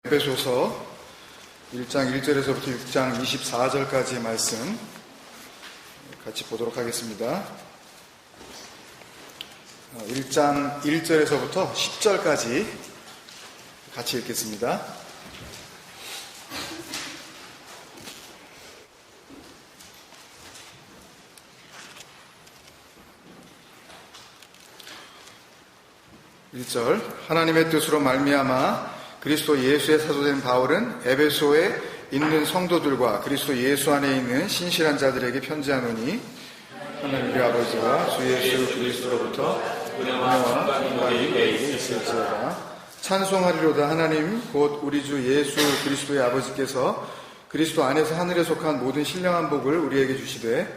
에베소서 1장 1절에서부터 6장 24절까지의 말씀 같이 보도록 하겠습니다. 1장 1절에서부터 10절까지 같이 읽겠습니다. 하나님의 뜻으로 말미암아 그리스도 예수의 사도된 바울은 에베소에 있는 성도들과 그리스도 예수 안에 있는 신실한 자들에게 편지하노니 하나님 우리 아버지와 주 예수 그리스도로부터 은혜와 평강이 너희에게 있을지어다. 찬송하리로다. 하나님 곧 우리 주 예수 그리스도의 아버지께서 그리스도 안에서 하늘에 속한 모든 신령한 복을 우리에게 주시되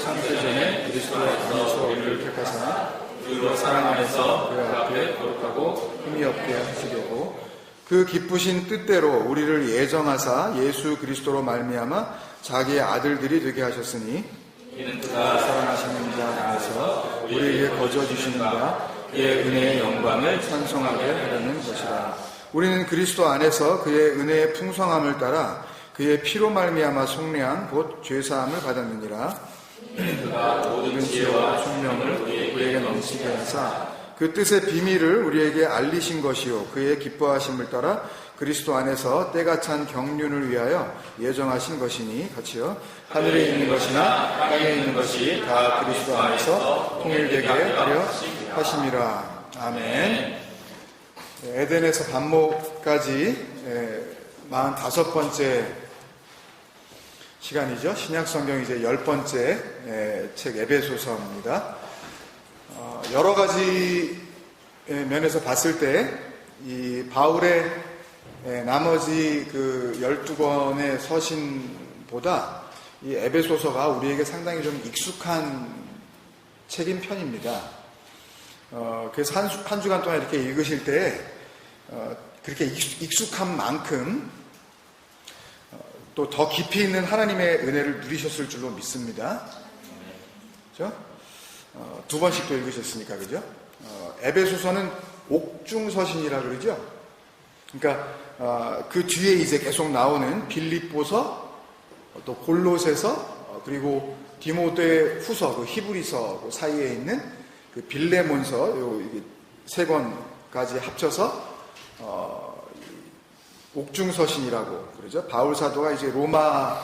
창세 전에 그리스도 안에서 우리를 택하사 그 사랑 안에서 그 앞에 거룩하고 흠이 없게 하시려고 그 기쁘신 뜻대로 우리를 예정하사 예수 그리스도로 말미암아 자기의 아들들이 되게 하셨으니 이는 그가 사랑하시는 자 안에서 우리에게 거저 주시는 바 그의 은혜의 영광을 찬송하게 하려는 것이라. 우리는 그리스도 안에서 그의 은혜의 풍성함을 따라 그의 피로 말미암아 속량한 곧 죄사함을 받았느니라. 그가 모든 지혜와 총명을 우리에게 넘치게 하사 그 뜻의 비밀을 우리에게 알리신 것이요 그의 기뻐하심을 따라 그리스도 안에서 때가 찬 경륜을 위하여 예정하신 것이니 같이요. 하늘에 있는 것이나 땅에 있는 것이 다 그리스도 안에서 통일되게 하려 하심이라. 아멘. 에덴에서 반목까지 45번째 시간이죠. 신약성경 이제 10번째 책 에베소서입니다. 여러 가지 면에서 봤을 때 이 바울의 나머지 그 12권의 서신보다 이 에베소서가 우리에게 상당히 좀 익숙한 책인 편입니다. 그래서 한 주간 동안 이렇게 읽으실 때 그렇게 익숙한 만큼 또 더 깊이 있는 하나님의 은혜를 누리셨을 줄로 믿습니다. 그렇죠? 두 번씩 또 읽으셨으니까, 그죠? 에베소서는 옥중서신이라 그러죠? 그러니까, 그 뒤에 이제 계속 나오는 빌립보서, 또 골로새서, 그리고 디모데 후서, 그 히브리서 그 사이에 있는 그 빌레몬서, 요 세 권까지 합쳐서, 옥중서신이라고 그러죠. 바울 사도가 이제 로마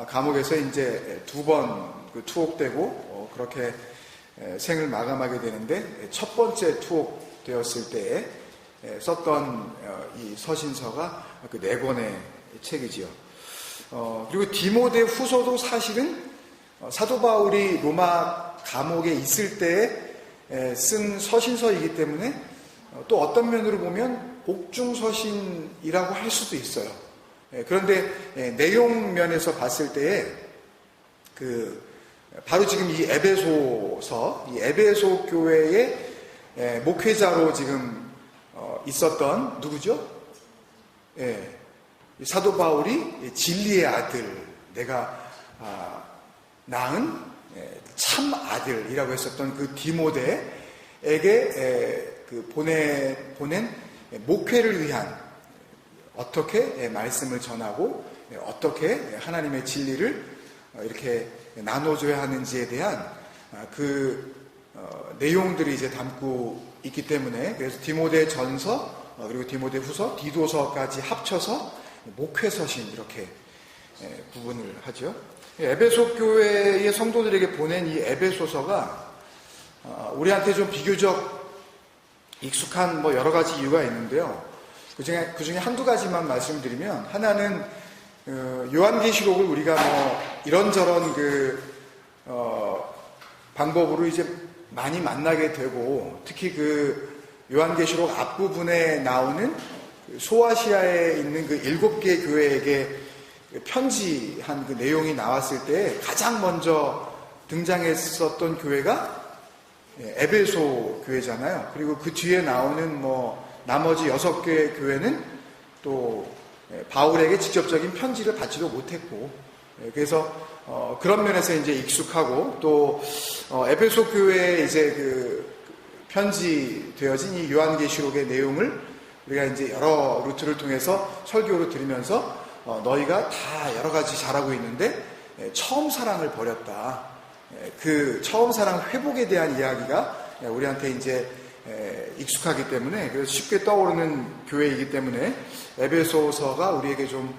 감옥에서 이제 두 번 그 투옥되고, 그렇게 생을 마감하게 되는데 첫 번째 투옥되었을 때에 썼던 이 서신서가 그 4권의 책이지요. 그리고 디모데 후서도 사실은 사도 바울이 로마 감옥에 있을 때에 쓴 서신서이기 때문에 또 어떤 면으로 보면 옥중서신이라고 할 수도 있어요. 그런데 내용 면에서 봤을 때에 바로 지금 이 에베소서, 이 에베소 교회의 목회자로 지금 있었던 누구죠? 사도 바울이 진리의 아들, 내가 낳은 참 아들이라고 했었던 그 디모데에게 보낸 목회를 위한 어떻게 말씀을 전하고 어떻게 하나님의 진리를 이렇게 나눠줘야 하는지에 대한 그 내용들이 이제 담고 있기 때문에 그래서 디모데 전서 그리고 디모데 후서, 디도서까지 합쳐서 목회서신 이렇게 구분을 하죠. 에베소 교회의 성도들에게 보낸 이 에베소서가 우리한테 좀 비교적 익숙한 여러 가지 이유가 있는데요. 그 중에 한두 가지만 말씀드리면, 하나는 요한계시록을 우리가 이런저런 방법으로 이제 많이 만나게 되고, 특히 그 요한계시록 앞부분에 나오는 소아시아에 있는 그 7개 교회에게 편지한 그 내용이 나왔을 때 가장 먼저 등장했었던 교회가 에베소 교회잖아요. 그리고 그 뒤에 나오는 나머지 6개의 교회는 또 바울에게 직접적인 편지를 받지도 못했고, 그래서 그런 면에서 이제 익숙하고, 또 에베소 교회에 이제 그 편지 되어진 이 요한계시록의 내용을 우리가 이제 여러 루트를 통해서 설교로 들으면서 너희가 다 여러 가지 잘하고 있는데 처음 사랑을 버렸다. 그 처음 사랑 회복에 대한 이야기가 우리한테 이제 익숙하기 때문에, 그래서 쉽게 떠오르는 교회이기 때문에 에베소서가 우리에게 좀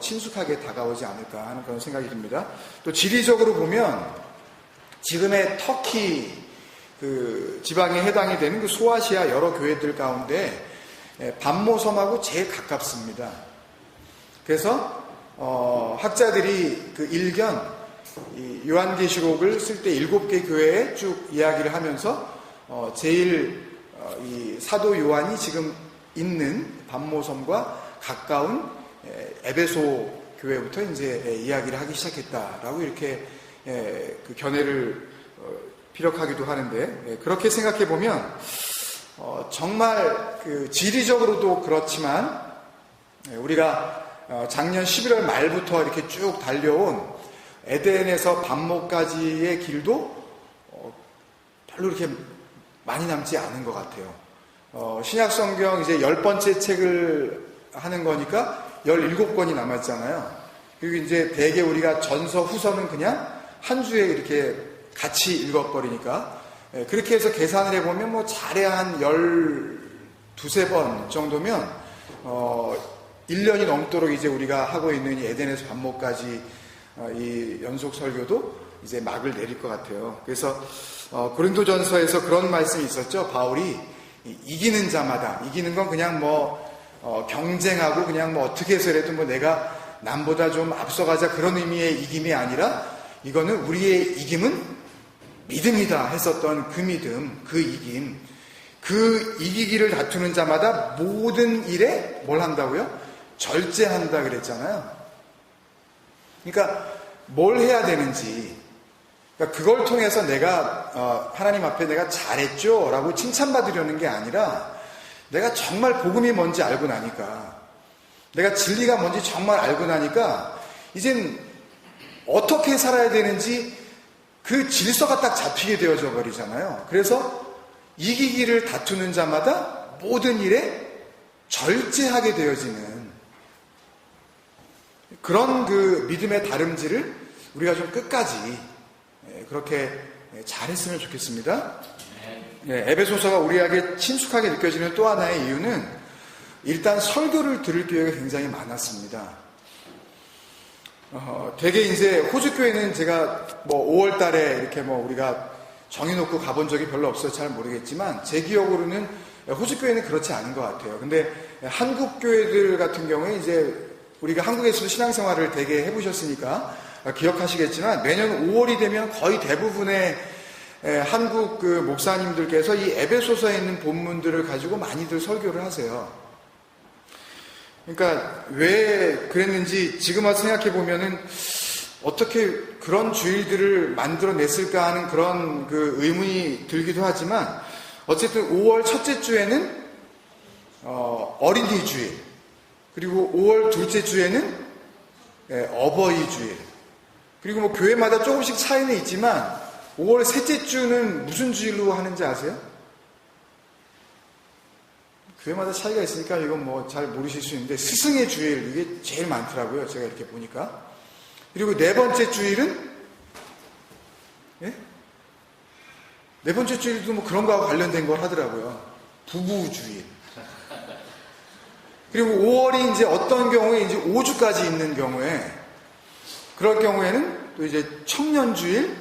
친숙하게 다가오지 않을까 하는 그런 생각이 듭니다. 또 지리적으로 보면 지금의 터키 그 지방에 해당이 되는 그 소아시아 여러 교회들 가운데 반모섬하고 제일 가깝습니다. 그래서 학자들이 그 일견 이 요한계시록을 쓸 때 7개 교회에 쭉 이야기를 하면서 제일 이 사도 요한이 지금 있는 반모섬과 가까운 에베소 교회부터 이제 이야기를 하기 시작했다라고 이렇게 그 견해를 피력하기도 하는데, 그렇게 생각해 보면 정말 그 지리적으로도 그렇지만 우리가 작년 11월 말부터 이렇게 쭉 달려온 에덴에서 반모까지의 길도 별로 이렇게 많이 남지 않은 것 같아요. 신약성경 이제 10번째 책을 하는 거니까 17권이 남았잖아요. 그리고 이제 대개 우리가 전서, 후서는 그냥 한 주에 이렇게 같이 읽어버리니까, 그렇게 해서 계산을 해보면 뭐 잘해야 한 12~13번 정도면 1년이 넘도록 이제 우리가 하고 있는 이 에덴에서 반모까지 이 연속 설교도 이제 막을 내릴 것 같아요. 그래서 고린도전서에서 그런 말씀이 있었죠. 바울이 이기는 자마다, 이기는 건 그냥 경쟁하고 그냥 어떻게 해서라도 내가 남보다 좀 앞서가자 그런 의미의 이김이 아니라, 이거는 우리의 이김은 믿음이다 했었던 그 믿음, 그 이김, 그 이기기를 다투는 자마다 모든 일에 뭘 한다고요? 절제한다 그랬잖아요. 그러니까 뭘 해야 되는지, 그러니까 그걸 통해서 내가 하나님 앞에 내가 잘했죠 라고 칭찬받으려는 게 아니라, 내가 정말 복음이 뭔지 알고 나니까, 내가 진리가 뭔지 정말 알고 나니까 이젠 어떻게 살아야 되는지 그 질서가 딱 잡히게 되어져 버리잖아요. 그래서 이기기를 다투는 자마다 모든 일에 절제하게 되어지는 그런 그 믿음의 다름질을 우리가 좀 끝까지 그렇게 잘했으면 좋겠습니다. 에베소서가 우리에게 친숙하게 느껴지는 또 하나의 이유는 일단 설교를 들을 기회가 굉장히 많았습니다. 되게 이제 호주교회는 제가 5월 달에 이렇게 우리가 정해놓고 가본 적이 별로 없어서 잘 모르겠지만, 제 기억으로는 호주교회는 그렇지 않은 것 같아요. 근데 한국 교회들 같은 경우에 이제 우리가 한국에서도 신앙생활을 되게 해보셨으니까 기억하시겠지만, 매년 5월이 되면 거의 대부분의 한국 그 목사님들께서 이 에베소서에 있는 본문들을 가지고 많이들 설교를 하세요. 그러니까 왜 그랬는지 지금 와서 생각해 보면은 어떻게 그런 주일들을 만들어냈을까 하는 그런 그 의문이 들기도 하지만, 어쨌든 5월 첫째 주에는 어린이 주일, 그리고 5월 둘째 주에는 어버이 주일, 그리고 교회마다 조금씩 차이는 있지만 5월 셋째 주는 무슨 주일로 하는지 아세요? 교회마다 차이가 있으니까 이건 잘 모르실 수 있는데, 스승의 주일, 이게 제일 많더라고요. 제가 이렇게 보니까. 그리고 네 번째 주일은, 네 번째 주일도 그런 거하고 관련된 걸 하더라고요. 부부 주일. 그리고 5월이 이제 어떤 경우에 이제 5주까지 있는 경우에, 그럴 경우에는 또 이제 청년 주일,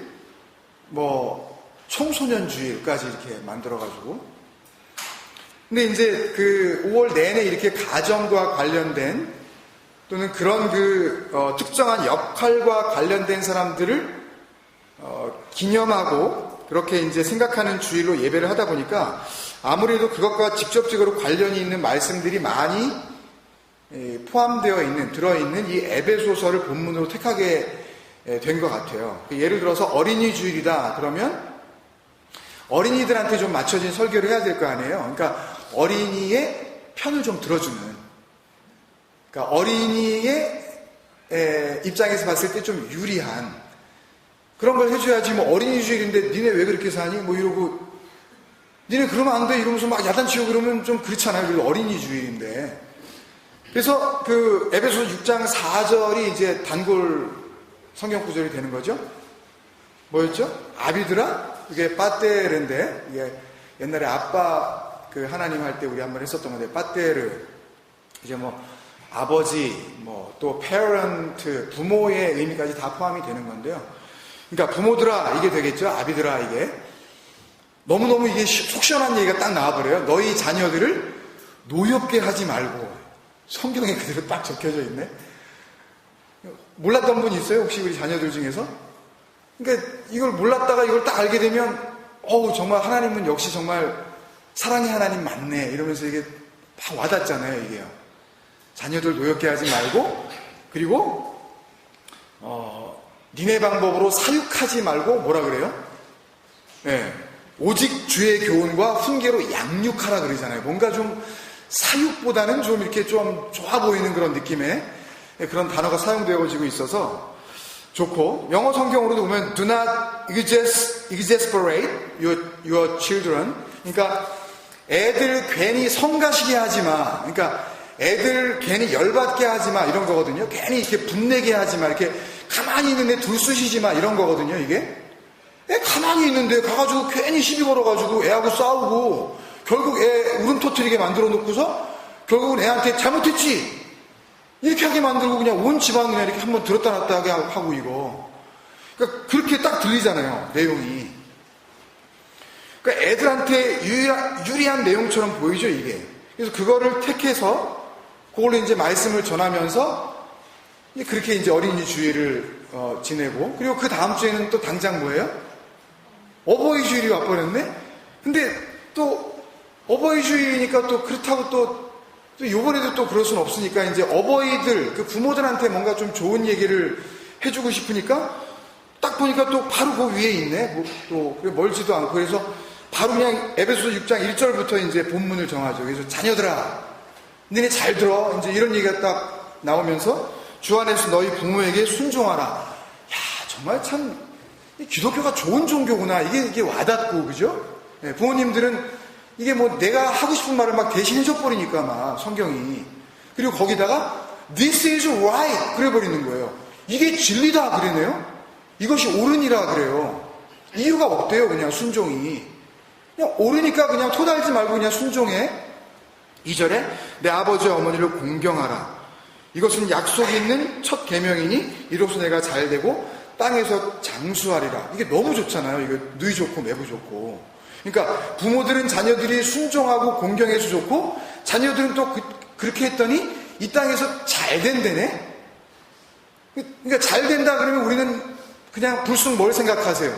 청소년 주일까지 이렇게 만들어가지고, 근데 이제 그 5월 내내 이렇게 가정과 관련된 또는 그런 특정한 역할과 관련된 사람들을 기념하고 그렇게 이제 생각하는 주일로 예배를 하다 보니까, 아무래도 그것과 직접적으로 관련이 있는 말씀들이 많이 포함되어 있는, 들어있는 이 에베소서를 본문으로 택하게 된 것 같아요. 예를 들어서 어린이 주일이다 그러면 어린이들한테 좀 맞춰진 설교를 해야 될 거 아니에요. 그러니까 어린이의 편을 좀 들어주는, 그러니까 어린이의 입장에서 봤을 때 좀 유리한 그런 걸 해줘야지. 어린이 주일인데 니네 왜 그렇게 사니? 이러고 니네 그러면 안 돼 이러면서 막 야단치고 그러면 좀 그렇잖아요. 그리고 어린이주의인데. 그래서 그 에베소 6장 4절이 이제 단골 성경 구절이 되는 거죠. 뭐였죠? 아비드라? 이게 빠떼르인데, 이게 옛날에 아빠 그 하나님 할 때 우리 한번 했었던 건데, 빠떼르. 이제 뭐 아버지, 뭐 또 parent, 부모의 의미까지 다 포함이 되는 건데요. 그러니까 부모들아 이게 되겠죠. 아비들아 이게. 너무너무 이게 속 시원한 얘기가 딱 나와버려요. 너희 자녀들을 노엽게 하지 말고. 성경에 그대로 딱 적혀져 있네. 몰랐던 분 있어요? 혹시 우리 자녀들 중에서? 그러니까 이걸 몰랐다가 이걸 딱 알게 되면 정말 하나님은 역시 정말 사랑의 하나님 맞네 이러면서 이게 막 와닿잖아요. 이게요. 자녀들 노엽게 하지 말고, 그리고 니네 방법으로 사육하지 말고 뭐라 그래요? 네. 오직 주의 교훈과 훈계로 양육하라 그러잖아요. 뭔가 좀 사육보다는 좀 이렇게 좀 좋아 보이는 그런 느낌의 그런 단어가 사용되어지고 있어서 좋고, 영어 성경으로도 보면 do not exasperate your children. 그러니까 애들 괜히 성가시게 하지 마. 그러니까 애들 괜히 열받게 하지 마 이런 거거든요. 괜히 이렇게 분내게 하지 마. 이렇게 가만히 있는데 둘쑤시지 마 이런 거거든요. 이게 애 가만히 있는데 가가지고 괜히 시비 걸어가지고 애하고 싸우고 결국 애 울음 터뜨리게 만들어 놓고서 결국은 애한테 잘못했지 이렇게 하게 만들고 그냥 온 집안 그냥 이렇게 한번 들었다 놨다 하게 하고 이거. 그러니까 그렇게 딱 들리잖아요. 내용이. 그러니까 애들한테 유리한 내용처럼 보이죠 이게. 그래서 그거를 택해서 그걸로 이제 말씀을 전하면서 그렇게 이제 어린이 주일을 지내고, 그리고 그 다음 주에는 또 당장 뭐예요? 어버이 주일이 와버렸네? 근데 또 어버이 주일이니까 또 그렇다고 또 요번에도 또 그럴 수는 없으니까 이제 어버이들, 그 부모들한테 뭔가 좀 좋은 얘기를 해주고 싶으니까 딱 보니까 또 바로 그 위에 있네? 또 멀지도 않고. 그래서 바로 그냥 에베소 6장 1절부터 이제 본문을 정하죠. 그래서 자녀들아, 너네 잘 들어. 이제 이런 얘기가 딱 나오면서 주 안에서 너희 부모에게 순종하라. 야, 정말 참 기독교가 좋은 종교구나. 이게 와닿고, 그죠? 네, 부모님들은 이게 뭐 내가 하고 싶은 말을 막 대신 해줘버리니까 막 성경이. 그리고 거기다가 This is right 그래 버리는 거예요. 이게 진리다 그러네요. 이것이 옳으니라 그래요. 이유가 없대요. 그냥 순종이. 그냥 옳으니까 그냥 토달지 말고 그냥 순종해. 2절에 내 아버지와 어머니를 공경하라. 이것은 약속이 있는 첫 계명이니 이로써 내가 잘되고 땅에서 장수하리라. 이게 너무 좋잖아요. 이거 누이 좋고 매부 좋고. 그러니까 부모들은 자녀들이 순종하고 공경해서 좋고, 자녀들은 또 그렇게 했더니 이 땅에서 잘 된다네. 그러니까 잘 된다 그러면 우리는 그냥 불쑥 뭘 생각하세요?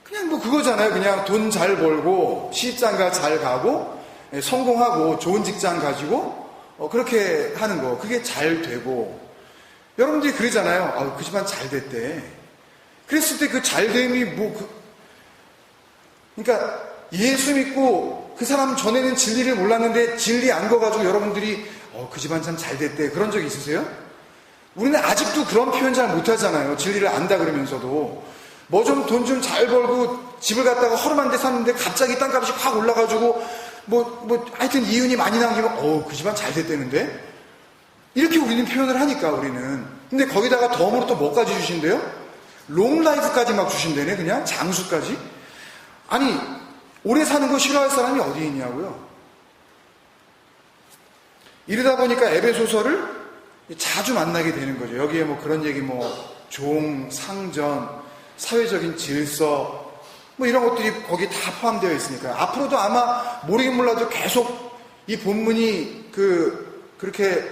그냥 뭐 그거잖아요. 그냥 돈 잘 벌고 시집장가 잘 가고 성공하고 좋은 직장 가지고 그렇게 하는 거. 그게 잘 되고. 여러분들이 그러잖아요. 그 집안 잘 됐대. 그랬을 때 그 잘됨이 그러니까 예수 믿고 그 사람 전에는 진리를 몰랐는데 진리 안 거 가지고 여러분들이 그 집안 참 잘 됐대. 그런 적 있으세요? 우리는 아직도 그런 표현 잘 못하잖아요. 진리를 안다 그러면서도. 뭐 좀 돈 좀 잘 벌고 집을 갖다가 허름한 데 샀는데 갑자기 땅값이 확 올라가지고 하여튼 이윤이 많이 남기면 그 집안 잘 됐다는데? 이렇게 우리는 표현을 하니까 우리는. 근데 거기다가 덤으로 또 뭐까지 주신대요? 롱라이프까지 막 주신대네. 그냥 장수까지. 아니 오래 사는 거 싫어할 사람이 어디 있냐고요. 이러다 보니까 에베소서를 자주 만나게 되는 거죠. 여기에 뭐 그런 얘기 종, 상전, 사회적인 질서 이런 것들이 거기 다 포함되어 있으니까 앞으로도 아마 모르긴 몰라도 계속 이 본문이 그렇게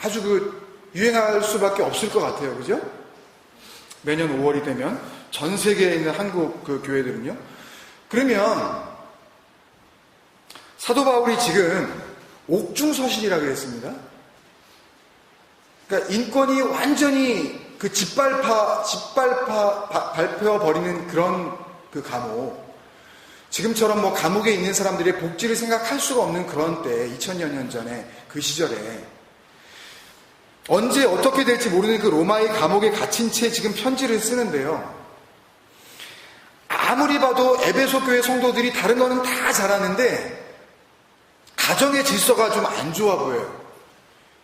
아주 유행할 수밖에 없을 것 같아요. 그죠? 매년 5월이 되면 전 세계에 있는 한국 교회들은요. 그러면 사도 바울이 지금 옥중서신이라고 그랬습니다. 그러니까 인권이 완전히 밟혀버리는 그런 감옥. 지금처럼 감옥에 있는 사람들의 복지를 생각할 수가 없는 그런 때, 2000여 년 전에, 그 시절에. 언제 어떻게 될지 모르는 그 로마의 감옥에 갇힌 채 지금 편지를 쓰는데요. 아무리 봐도 에베소 교회 성도들이 다른 거는 다 잘하는데 가정의 질서가 좀 안 좋아 보여요.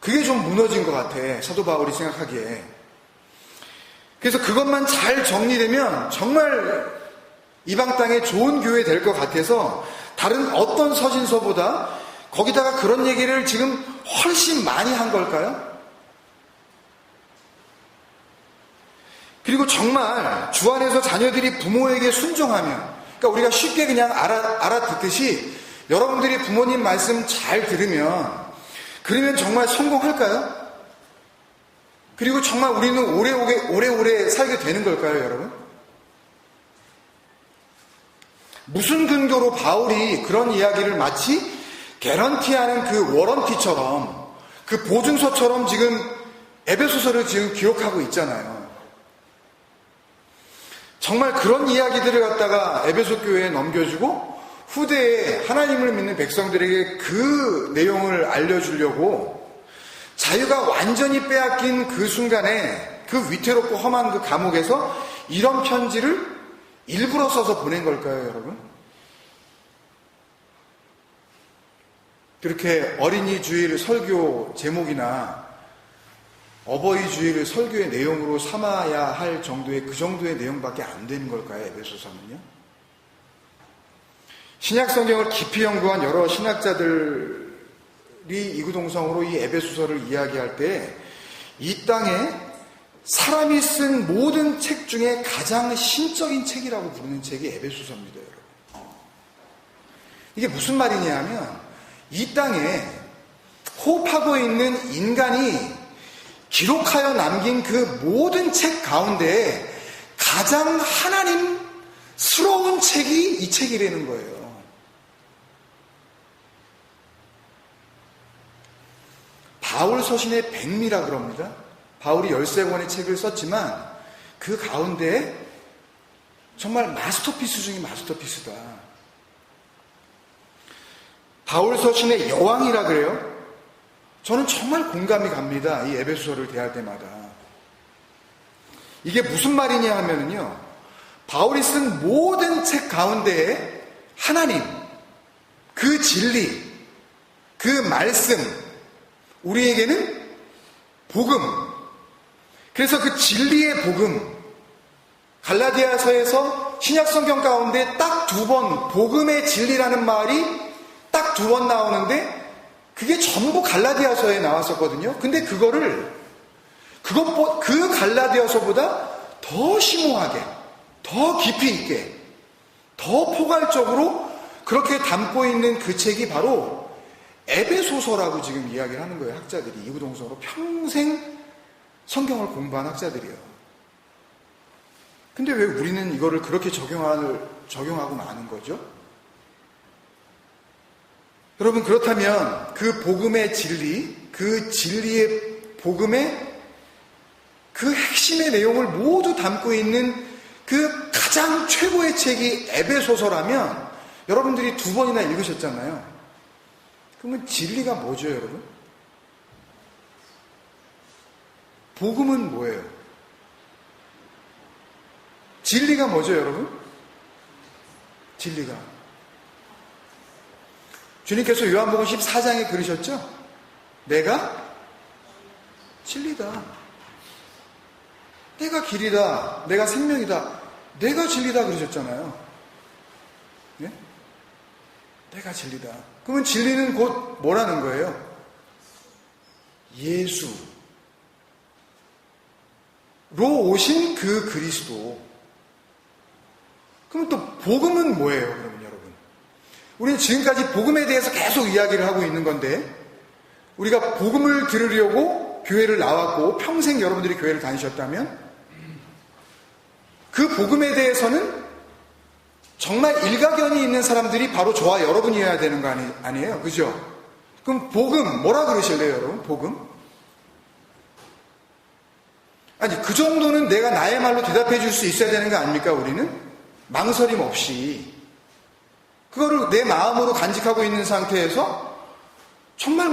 그게 좀 무너진 것 같아, 사도 바울이 생각하기에. 그래서 그것만 잘 정리되면 정말 이방 땅에 좋은 교회 될 것 같아서 다른 어떤 서신서보다 거기다가 그런 얘기를 지금 훨씬 많이 한 걸까요? 그리고 정말 주 안에서 자녀들이 부모에게 순종하면, 그러니까 우리가 쉽게 그냥 알아듣듯이 여러분들이 부모님 말씀 잘 들으면 그러면 정말 성공할까요? 그리고 정말 우리는 오래오래 살게 되는 걸까요, 여러분? 무슨 근거로 바울이 그런 이야기를 마치 개런티하는 그 워런티처럼, 그 보증서처럼 지금 에베소서를 지금 기록하고 있잖아요. 정말 그런 이야기들을 갖다가 에베소 교회에 넘겨주고 후대에 하나님을 믿는 백성들에게 그 내용을 알려주려고 자유가 완전히 빼앗긴 그 순간에 그 위태롭고 험한 그 감옥에서 이런 편지를 일부러 써서 보낸 걸까요, 여러분? 그렇게 어린이 주일 설교 제목이나 어버이 주일 설교의 내용으로 삼아야 할 정도의 그 정도의 내용밖에 안 되는 걸까요, 에베소서는요? 신약 성경을 깊이 연구한 여러 신학자들이 이구동성으로 이 에베소서를 이야기할 때 이 땅에 사람이 쓴 모든 책 중에 가장 신적인 책이라고 부르는 책이 에베소서입니다, 여러분. 이게 무슨 말이냐 하면 이 땅에 호흡하고 있는 인간이 기록하여 남긴 그 모든 책 가운데 가장 하나님스러운 책이 이 책이라는 거예요. 바울 서신의 백미라 그럽니다. 바울이 13권의 책을 썼지만 그 가운데 정말 마스터피스 중에 마스터피스다. 바울 서신의 여왕이라 그래요. 저는 정말 공감이 갑니다. 이 에베소서를 대할 때마다. 이게 무슨 말이냐 하면은요, 바울이 쓴 모든 책 가운데에 하나님, 그 진리, 그 말씀, 우리에게는 복음. 그래서 그 진리의 복음, 갈라디아서에서 신약성경 가운데 딱 2번 복음의 진리라는 말이 딱 2번 나오는데 그게 전부 갈라디아서에 나왔었거든요. 근데 그 갈라디아서보다 더 심오하게, 더 깊이 있게, 더 포괄적으로 그렇게 담고 있는 그 책이 바로 에베소서라고 지금 이야기를 하는 거예요. 학자들이 이구동성으로 평생 성경을 공부한 학자들이요. 근데 왜 우리는 이거를 그렇게 적용하고 마는 거죠? 여러분, 그렇다면 그 복음의 진리, 그 진리의 복음의 그 핵심의 내용을 모두 담고 있는 그 가장 최고의 책이 에베소서라면 여러분들이 2번이나 읽으셨잖아요. 그러면 진리가 뭐죠, 여러분? 복음은 뭐예요? 진리가 뭐죠, 여러분? 진리가. 주님께서 요한복음 14장에 그러셨죠? 내가 진리다. 내가 길이다. 내가 생명이다. 내가 진리다 그러셨잖아요. 네? 내가 진리다. 그러면 진리는 곧 뭐라는 거예요? 예수로 오신 그 그리스도. 그럼 또 복음은 뭐예요, 그러면 여러분? 우리는 지금까지 복음에 대해서 계속 이야기를 하고 있는 건데, 우리가 복음을 들으려고 교회를 나왔고 평생 여러분들이 교회를 다니셨다면 그 복음에 대해서는 정말 일가견이 있는 사람들이 바로 저와 여러분이어야 되는 거 아니에요? 그죠? 그럼 복음 뭐라 그러실래요, 여러분? 복음? 아니, 그 정도는 내가 나의 말로 대답해 줄 수 있어야 되는 거 아닙니까, 우리는? 망설임 없이. 그거를 내 마음으로 간직하고 있는 상태에서 정말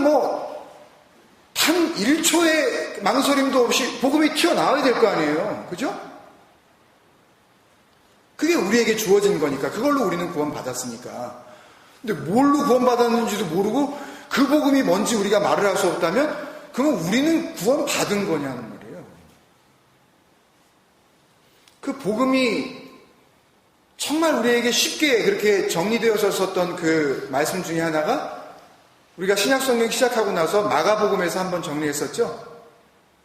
단 1초의 망설임도 없이 복음이 튀어나와야 될 거 아니에요. 그죠? 그게 우리에게 주어진 거니까. 그걸로 우리는 구원받았으니까. 근데 뭘로 구원받았는지도 모르고 그 복음이 뭔지 우리가 말을 할 수 없다면 그러면 우리는 구원받은 거냐는 말이에요. 그 복음이 정말 우리에게 쉽게 그렇게 정리되어서 썼던 그 말씀 중에 하나가 우리가 신약성경 시작하고 나서 마가복음에서 한번 정리했었죠.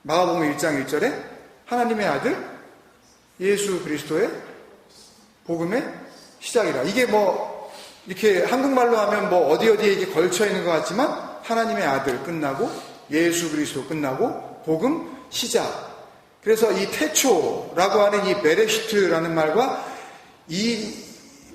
마가복음 1장 1절에 하나님의 아들 예수 그리스도의 복음의 시작이라. 이게 뭐 이렇게 한국말로 하면 뭐 어디에 이게 걸쳐 있는 것 같지만 하나님의 아들 끝나고 예수 그리스도 끝나고 복음 시작. 그래서 이 태초라고 하는 이 베레시트라는 말과 이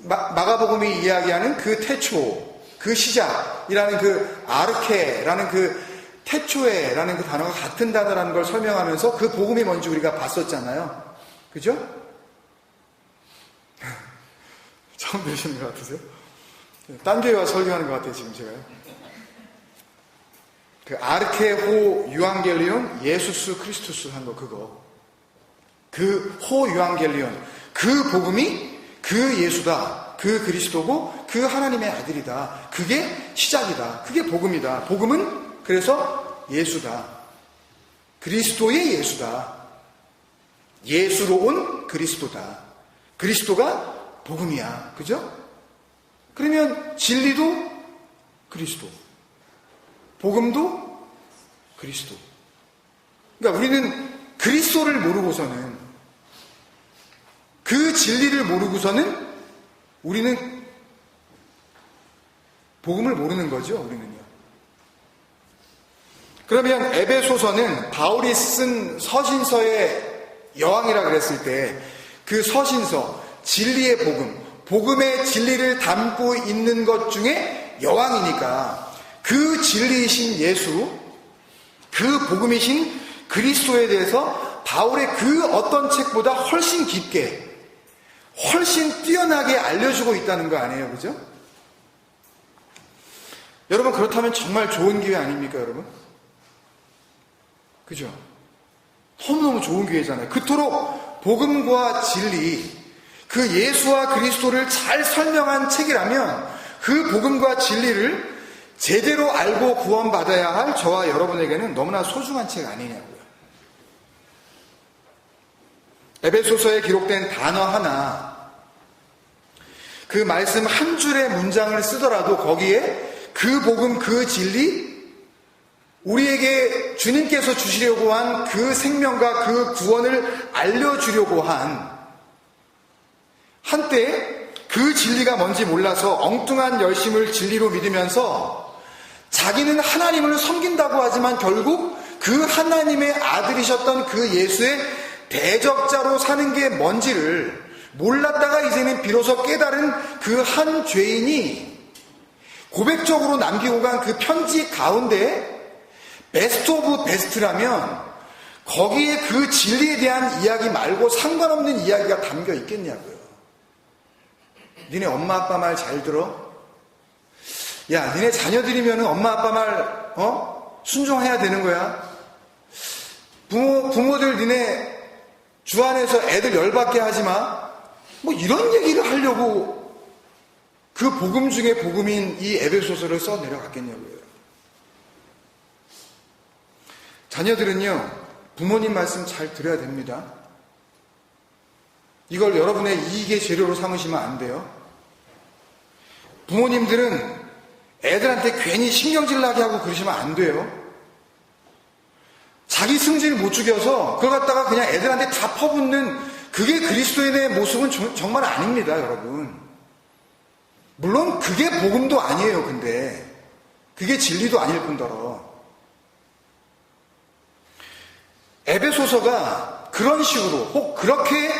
마가복음이 이야기하는 그 태초, 그 시작이라는 그 아르케라는 그 태초에라는 그 단어가 같은 단어라는 걸 설명하면서 그 복음이 뭔지 우리가 봤었잖아요. 그죠? 처음 들으시는 것 같으세요? 딴 교회 와서 설교하는 것 같아요, 지금 제가요. 그 아르케호 유앙겔리온 예수스 크리스투스 한 거, 그거. 그 호 유앙겔리온, 그 복음이 그 예수다. 그 그리스도고 그 하나님의 아들이다. 그게 시작이다. 그게 복음이다. 복음은 그래서 예수다. 그리스도의 예수다. 예수로 온 그리스도다. 그리스도가 복음이야. 그죠? 그러면 진리도 그리스도, 복음도 그리스도. 그러니까 우리는 그리스도를 모르고서는, 그 진리를 모르고서는 우리는 복음을 모르는 거죠. 우리는요. 그러면 에베소서는 바울이 쓴 서신서의 여왕이라 그랬을 때 그 서신서, 진리의 복음, 복음의 진리를 담고 있는 것 중에 여왕이니까 그 진리이신 예수, 그 복음이신 그리스도에 대해서 바울의 그 어떤 책보다 훨씬 깊게, 훨씬 뛰어나게 알려주고 있다는 거 아니에요? 그죠? 여러분, 그렇다면 정말 좋은 기회 아닙니까, 여러분? 그죠? 너무너무 좋은 기회잖아요. 그토록 복음과 진리, 그 예수와 그리스도를 잘 설명한 책이라면 그 복음과 진리를 제대로 알고 구원받아야 할 저와 여러분에게는 너무나 소중한 책 아니냐고요. 에베소서에 기록된 단어 하나, 그 말씀 한 줄의 문장을 쓰더라도 거기에 그 복음, 그 진리, 우리에게 주님께서 주시려고 한 그 생명과 그 구원을 알려주려고 한, 한때 그 진리가 뭔지 몰라서 엉뚱한 열심을 진리로 믿으면서 자기는 하나님을 섬긴다고 하지만 결국 그 하나님의 아들이셨던 그 예수의 대적자로 사는 게 뭔지를 몰랐다가 이제는 비로소 깨달은 그 한 죄인이 고백적으로 남기고 간 그 편지 가운데 베스트 오브 베스트라면 거기에 그 진리에 대한 이야기 말고 상관없는 이야기가 담겨 있겠냐고요. 니네 엄마 아빠 말 잘 들어? 야, 니네 자녀들이면 엄마 아빠 말 순종해야 되는 거야. 부모들 니네 주 안에서 애들 열받게 하지 마. 뭐 이런 얘기를 하려고 그 복음 중에 복음인 이 에베소서를 써 내려갔겠냐고요. 자녀들은요, 부모님 말씀 잘 들어야 됩니다. 이걸 여러분의 이익의 재료로 삼으시면 안 돼요. 부모님들은 애들한테 괜히 신경질 나게 하고 그러시면 안 돼요. 자기 승질을 못 죽여서 그걸 갖다가 그냥 애들한테 다 퍼붓는 그게 그리스도인의 모습은 정말 아닙니다, 여러분. 물론 그게 복음도 아니에요, 근데. 그게 진리도 아닐 뿐더러. 에베소서가 그런 식으로 혹 그렇게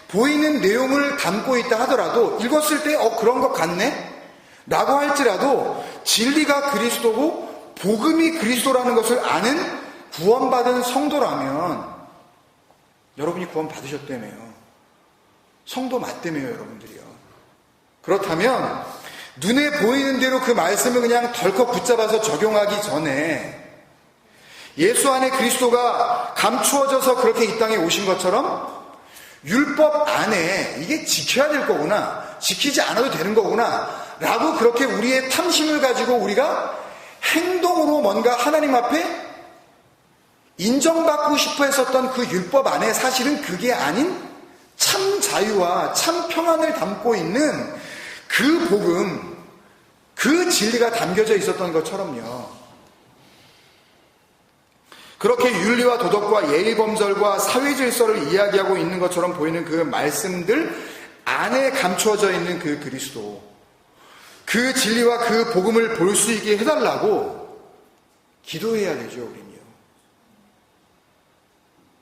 보이는 내용을 담고 있다 하더라도 읽었을 때 그런 것 같네? 라고 할지라도 진리가 그리스도고 복음이 그리스도라는 것을 아는 구원받은 성도라면 여러분이 구원 받으셨다며요. 성도 맞다며요, 여러분들이요. 그렇다면 눈에 보이는 대로 그 말씀을 그냥 덜컥 붙잡아서 적용하기 전에 예수 안에 그리스도가 감추어져서 그렇게 이 땅에 오신 것처럼 율법 안에 이게 지켜야 될 거구나, 지키지 않아도 되는 거구나 라고 그렇게 우리의 탐심을 가지고 우리가 행동으로 뭔가 하나님 앞에 인정받고 싶어 했었던 그 율법 안에 사실은 그게 아닌 참 자유와 참 평안을 담고 있는 그 복음, 그 진리가 담겨져 있었던 것처럼요. 그렇게 윤리와 도덕과 예의범절과 사회질서를 이야기하고 있는 것처럼 보이는 그 말씀들 안에 감추어져 있는 그 그리스도, 그 진리와 그 복음을 볼 수 있게 해달라고 기도해야 되죠, 우리는요.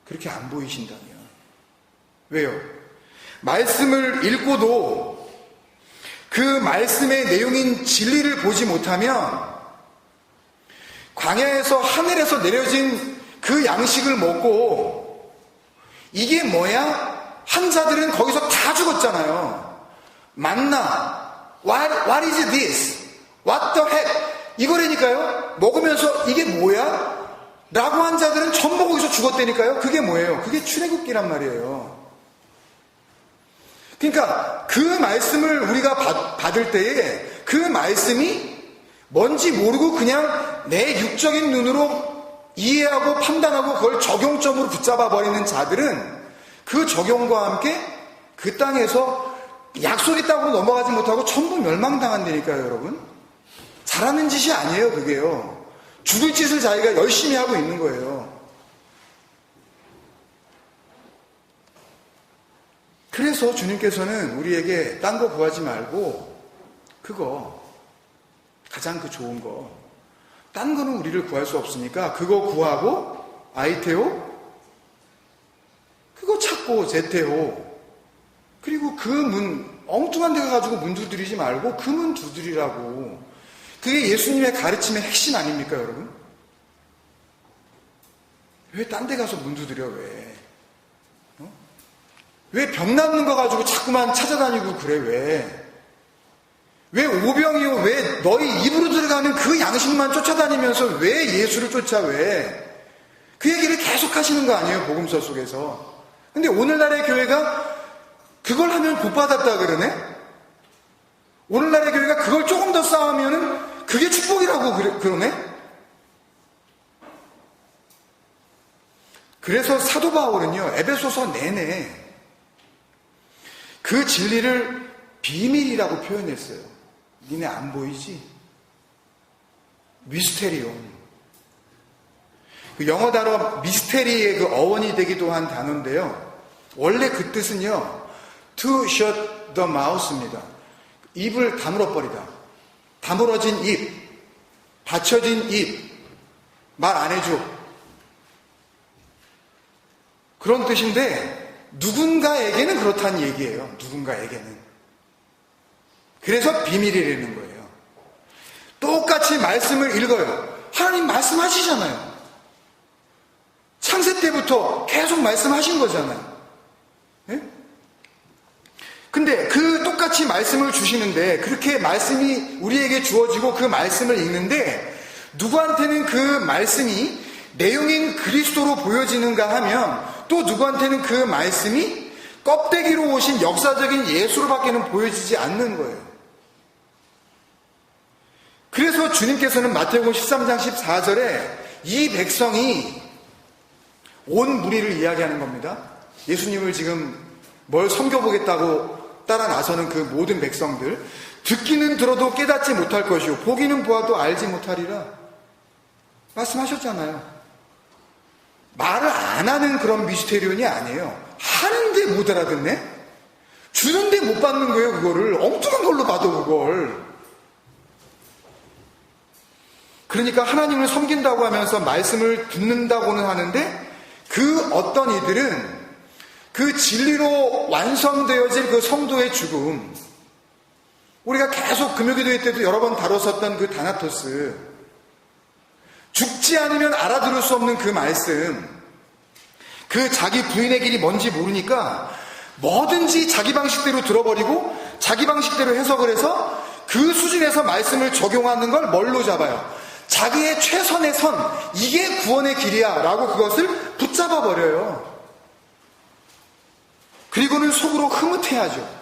그렇게 안 보이신다면. 왜요? 말씀을 읽고도 그 말씀의 내용인 진리를 보지 못하면 광야에서 하늘에서 내려진 그 양식을 먹고 이게 뭐야? 한 자들은 거기서 다 죽었잖아요. 만나, what is this? What the heck? 이거라니까요. 먹으면서 이게 뭐야? 라고 한 자들은 전부 거기서 죽었다니까요. 그게 뭐예요? 그게 출애굽기란 말이에요. 그러니까 그 말씀을 우리가 받을 때에 그 말씀이 뭔지 모르고 그냥 내 육적인 눈으로 이해하고 판단하고 그걸 적용점으로 붙잡아 버리는 자들은 그 적용과 함께 그 땅에서 약속의 땅으로 넘어가지 못하고 전부 멸망당한다니까요, 여러분. 잘하는 짓이 아니에요, 그게요. 죽을 짓을 자기가 열심히 하고 있는 거예요. 그래서 주님께서는 우리에게 딴 거 구하지 말고 그거 가장 그 좋은 거, 딴 거는 우리를 구할 수 없으니까 그거 구하고 아이테오, 그거 찾고 제테오, 그리고 그 문, 엉뚱한 데 가가지고 문 두드리지 말고 그 문 두드리라고. 그게 예수님의 가르침의 핵심 아닙니까, 여러분? 왜 딴 데 가서 문 두드려, 왜? 왜 병 낫는 거 가지고 자꾸만 찾아다니고 그래, 왜? 왜 오병이요? 왜 너희 입으로 들어가는 그 양식만 쫓아다니면서 왜 예수를 쫓아, 왜? 그 얘기를 계속 하시는 거 아니에요, 복음서 속에서. 근데 오늘날의 교회가 그걸 하면 복 받았다 그러네? 오늘날의 교회가 그걸 조금 더 쌓으면은 그게 축복이라고 그러네? 그래서 사도 바울은요, 에베소서 내내 그 진리를 비밀이라고 표현했어요. 니네 안 보이지? 미스테리온. 그 영어 단어 미스테리의 그 어원이 되기도 한 단어인데요. 원래 그 뜻은요, to shut the mouth입니다. 입을 다물어버리다. 다물어진 입, 닫혀진 입, 말 안 해줘. 그런 뜻인데 누군가에게는 그렇다는 얘기예요. 누군가에게는. 그래서 비밀이라는 거예요. 똑같이 말씀을 읽어요. 하나님 말씀하시잖아요. 창세 때부터 계속 말씀하신 거잖아요. 예? 근데 그 똑같이 말씀을 주시는데 그렇게 말씀이 우리에게 주어지고 그 말씀을 읽는데 누구한테는 그 말씀이 내용인 그리스도로 보여지는가 하면 또 누구한테는 그 말씀이 껍데기로 오신 역사적인 예수로밖에는 보여지지 않는 거예요. 그래서 주님께서는 마태복음 13장 14절에 이 백성이 온 무리를 이야기하는 겁니다. 예수님을 지금 뭘 섬겨보겠다고 따라 나서는 그 모든 백성들, 듣기는 들어도 깨닫지 못할 것이요 보기는 보아도 알지 못하리라 말씀하셨잖아요. 말을 안 하는 그런 미스테리온이 아니에요. 하는데 못 알아듣네? 주는데 못 받는 거예요. 그거를 엉뚱한 걸로 봐도 그걸. 그러니까 하나님을 섬긴다고 하면서 말씀을 듣는다고는 하는데 그 어떤 이들은 그 진리로 완성되어질 그 성도의 죽음, 우리가 계속 금요기도회 때도 여러 번 다뤘었던 그 다나토스, 죽지 않으면 알아들을 수 없는 그 말씀, 그 자기 부인의 길이 뭔지 모르니까 뭐든지 자기 방식대로 들어버리고 자기 방식대로 해석을 해서 그 수준에서 말씀을 적용하는 걸 뭘로 잡아요? 자기의 최선의 선, 이게 구원의 길이야 라고 그것을 붙잡아 버려요. 그리고는 속으로 흐뭇해하죠.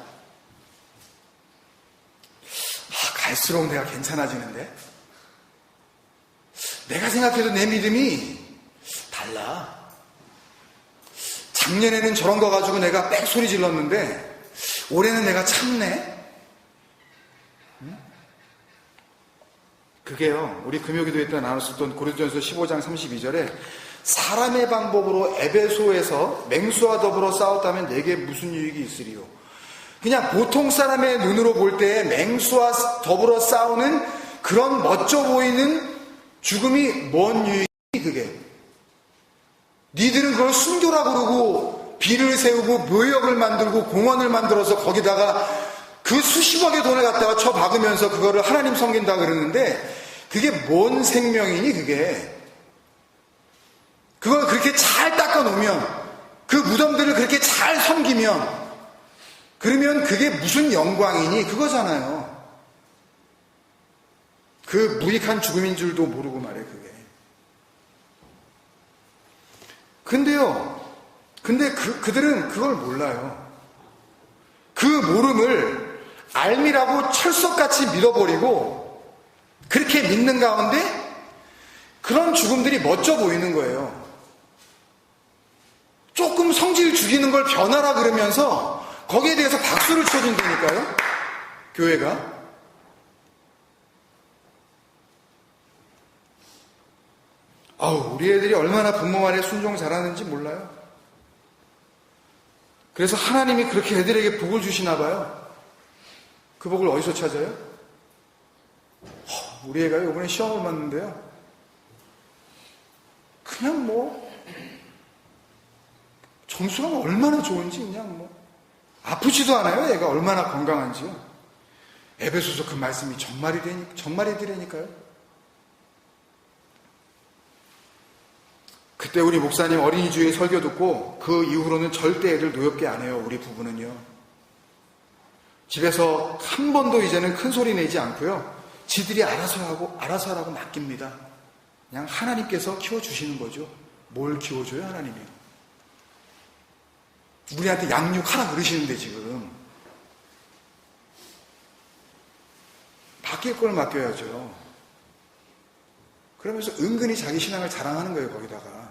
갈수록 내가 괜찮아지는데? 내가 생각해도 내 믿음이 달라. 작년에는 저런 거 가지고 내가 빽소리 질렀는데 올해는 내가 참네? 그게요, 우리 금요기도회 때 나눴었던 고린도전서 15장 32절에 사람의 방법으로 에베소에서 맹수와 더불어 싸웠다면 내게 무슨 유익이 있으리요. 그냥 보통 사람의 눈으로 볼 때 맹수와 더불어 싸우는 그런 멋져 보이는 죽음이 뭔 유익이 그게. 니들은 그걸 순교라 그러고 비를 세우고 묘역을 만들고 공원을 만들어서 거기다가 그 수십억의 돈을 갖다가 쳐박으면서 그거를 하나님 섬긴다 그러는데 그게 뭔 생명이니 그게. 그걸 그렇게 잘 닦아놓으면 그 무덤들을 그렇게 잘 섬기면 그러면 그게 무슨 영광이니 그거잖아요. 그 무익한 죽음인 줄도 모르고 말이에요 그게. 근데 그들은 그걸 몰라요. 그 모름을 알미라고 철석같이 믿어버리고 그렇게 믿는 가운데 그런 죽음들이 멋져 보이는 거예요. 조금 성질 죽이는 걸 변하라 그러면서 거기에 대해서 박수를 쳐준다니까요, 교회가. 우리 애들이 얼마나 부모 말에 순종 잘하는지 몰라요. 그래서 하나님이 그렇게 애들에게 복을 주시나 봐요. 그 복을 어디서 찾아요? 우리 애가 이번에 시험을 봤는데요, 그냥 점수가 얼마나 좋은지 그냥 아프지도 않아요. 애가 얼마나 건강한지요. 에베소서 그 말씀이 정말이더라니까요. 그때 우리 목사님 어린이 주일 설교 듣고 그 이후로는 절대 애들 노엽게 안 해요. 우리 부부는요. 집에서 한 번도 이제는 큰 소리 내지 않고요. 지들이 알아서 하라고 맡깁니다. 그냥 하나님께서 키워주시는 거죠. 뭘 키워줘요, 하나님이? 우리한테 양육하라 그러시는데 지금. 맡길 걸 맡겨야죠. 그러면서 은근히 자기 신앙을 자랑하는 거예요, 거기다가.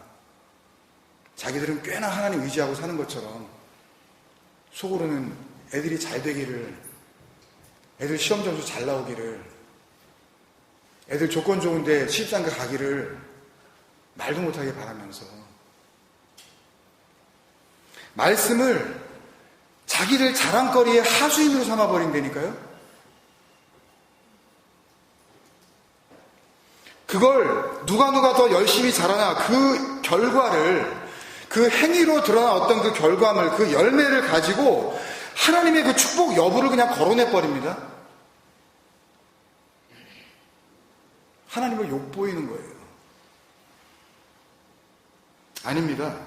자기들은 꽤나 하나님 의지하고 사는 것처럼 속으로는 애들이 잘 되기를, 애들 시험 점수 잘 나오기를, 애들 조건 좋은데 시집장가 가기를 말도 못하게 바라면서 말씀을 자기들 자랑거리의 하수인으로 삼아버린다니까요. 그걸 누가 더 열심히 잘하나 그 결과를, 그 행위로 드러난 어떤 그 결과물, 그 열매를 가지고 하나님의 그 축복 여부를 그냥 거론해버립니다. 하나님을 욕보이는 거예요. 아닙니다.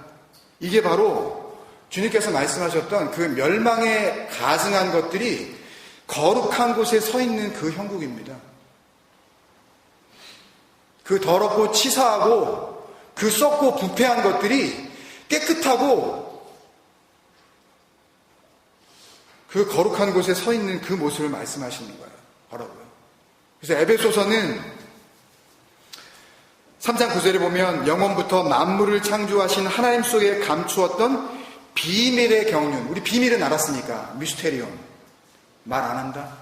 이게 바로 주님께서 말씀하셨던 그 멸망에 가증한 것들이 거룩한 곳에 서 있는 그 형국입니다. 그 더럽고 치사하고 그 썩고 부패한 것들이 깨끗하고 그 거룩한 곳에 서 있는 그 모습을 말씀하시는 거라고요. 그래서 에베소서는 3장 9절에 보면 영원부터 만물을 창조하신 하나님 속에 감추었던 비밀의 경륜. 우리 비밀은 알았으니까 미스테리온 말 안 한다.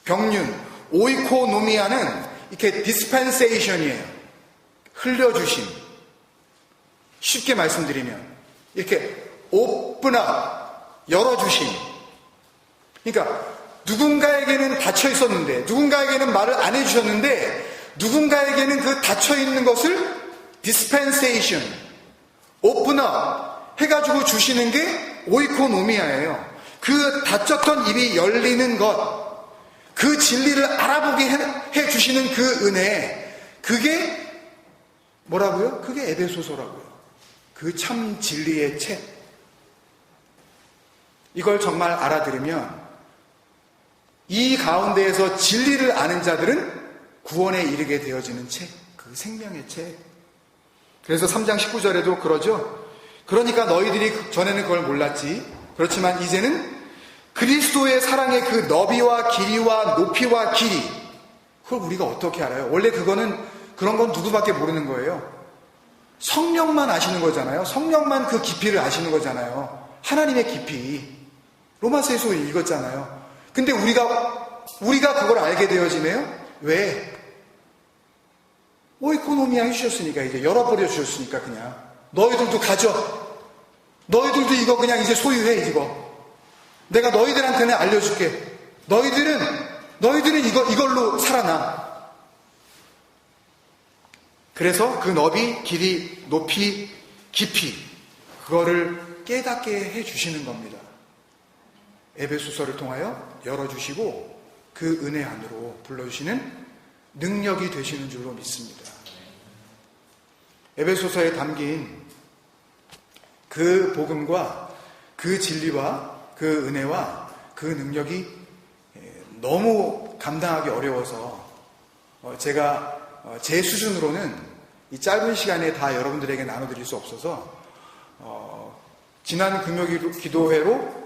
경륜 오이코노미아는 이렇게 디스펜세이션이에요. 흘려주심. 쉽게 말씀드리면 이렇게 오픈업, 열어주심. 그러니까 누군가에게는 닫혀 있었는데, 누군가에게는 말을 안 해주셨는데, 누군가에게는 그 닫혀있는 것을 디스펜세이션, 오픈업 해가지고 주시는 게 오이코노미아예요. 그 닫혔던 입이 열리는 것, 그 진리를 알아보게 해주시는 그 은혜, 그게 뭐라고요? 그게 에베소서라고요. 그 참 진리의 책. 이걸 정말 알아들으면 이 가운데에서 진리를 아는 자들은 구원에 이르게 되어지는 책, 그 생명의 책. 그래서 3장 19절에도 그러죠. 그러니까 너희들이 전에는 그걸 몰랐지. 그렇지만 이제는 그리스도의 사랑의 그 너비와 길이와 높이와 길이, 그걸 우리가 어떻게 알아요? 원래 그런 건 누구밖에 모르는 거예요. 성령만 아시는 거잖아요. 성령만 그 깊이를 아시는 거잖아요. 하나님의 깊이. 로마서에서 읽었잖아요. 근데 우리가 그걸 알게 되어지네요. 왜? 오이코노미아 해주셨으니까, 이제 열어버려 주셨으니까, 그냥 너희들도 가져. 너희들도 이거 그냥 이제 소유해. 이거 내가 너희들한테는 알려줄게. 너희들은 이걸로 살아나. 그래서 그 너비, 길이, 높이, 깊이, 그거를 깨닫게 해주시는 겁니다. 에베소서를 통하여 열어주시고 그 은혜 안으로 불러주시는 능력이 되시는 줄로 믿습니다. 에베소서에 담긴 그 복음과 그 진리와 그 은혜와 그 능력이 너무 감당하기 어려워서 제가 제 수준으로는 이 짧은 시간에 다 여러분들에게 나눠드릴 수 없어서 지난 금요 기도회로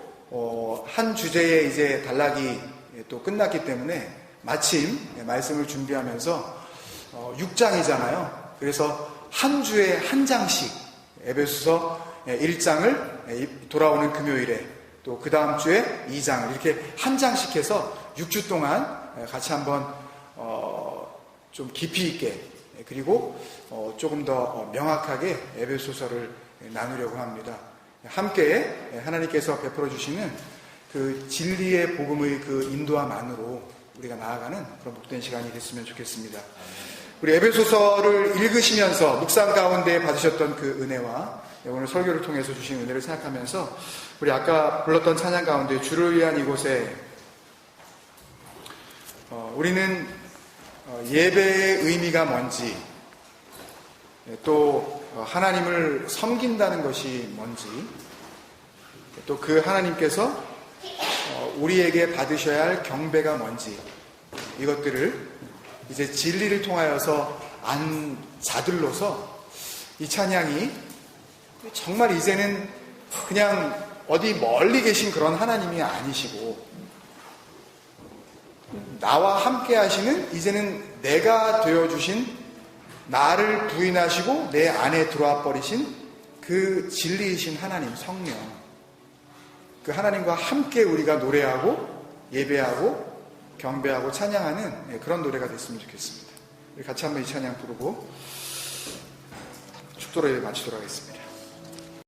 한 주제의 이제 단락이 또 끝났기 때문에 마침 말씀을 준비하면서 6장이잖아요. 그래서 한 주에 한 장씩 에베소서 1장을 돌아오는 금요일에 또 그 다음 주에 2장을 이렇게 한 장씩 해서 6주 동안 같이 한번 좀 깊이 있게 그리고 조금 더 명확하게 에베소서를 나누려고 합니다. 함께 하나님께서 베풀어 주시는 그 진리의 복음의 그 인도함 안으로 우리가 나아가는 그런 복된 시간이 됐으면 좋겠습니다. 우리 에베소서를 읽으시면서 묵상 가운데 받으셨던 그 은혜와 오늘 설교를 통해서 주신 은혜를 생각하면서 우리 아까 불렀던 찬양 가운데 주를 위한 이곳에 우리는 예배의 의미가 뭔지 또 하나님을 섬긴다는 것이 뭔지 또 그 하나님께서 우리에게 받으셔야 할 경배가 뭔지 이것들을 이제 진리를 통하여서 안 자들로서 이 찬양이 정말 이제는 그냥 어디 멀리 계신 그런 하나님이 아니시고 나와 함께 하시는 이제는 내가 되어주신 나를 부인하시고 내 안에 들어와 버리신 그 진리이신 하나님 성령, 그 하나님과 함께 우리가 노래하고 예배하고 경배하고 찬양하는 그런 노래가 됐으면 좋겠습니다. 우리 같이 한번 이 찬양 부르고 축도를 마치도록 하겠습니다.